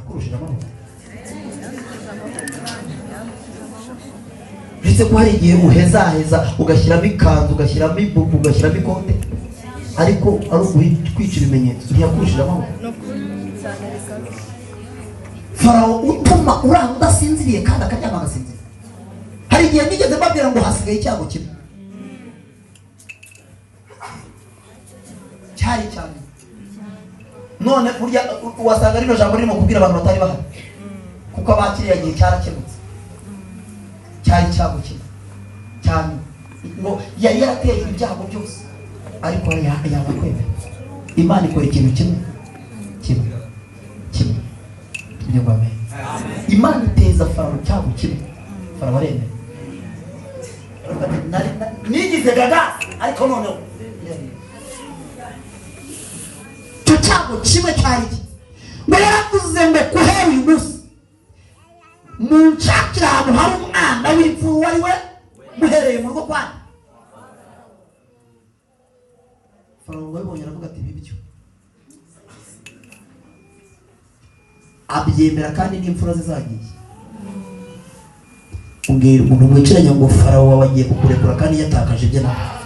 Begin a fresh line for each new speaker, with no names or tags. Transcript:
yakurushije amaboko ndetse ko hari igihe uhezaheza ugashyiramo ikanzu ugashyiramo ibubu ugashyiramo ikote ariko ari ukwica ibimenyetso ntiyakurushije amaboko Farawo utuma uranga udasinziriye kandi akaryama agasinzira hari igihe nigeze mbabwira ngo hasigaye icyago kimwe cyari cyane none burya wasanga rino jambo ririmo kubwira abantu batari bahari kuko abakiriya gihe cyarakemutse cyari icyago kimwe cyane ngo yari yarateye ibyago byose ariko yaba kwemera Imana ikora ikintu kimwe tujye ngo amen Imana iteza Farawo icyago kimwe Farawo aremera nigize gaga ariko noneho icyago kimwe cyari iki ngo yaravuze ngo kuhera uyu munsi mu nshakira ahantu hari umwana w'imfura wari we muhereye mu rugo kwanyu Farawo wabibonye aravuga ati bibyo abyemera kandi n'imfura zizagiye ubwira umuntu wicaranye ngo Farawo wagiye kukurekura kandi yatakaje ibye nawe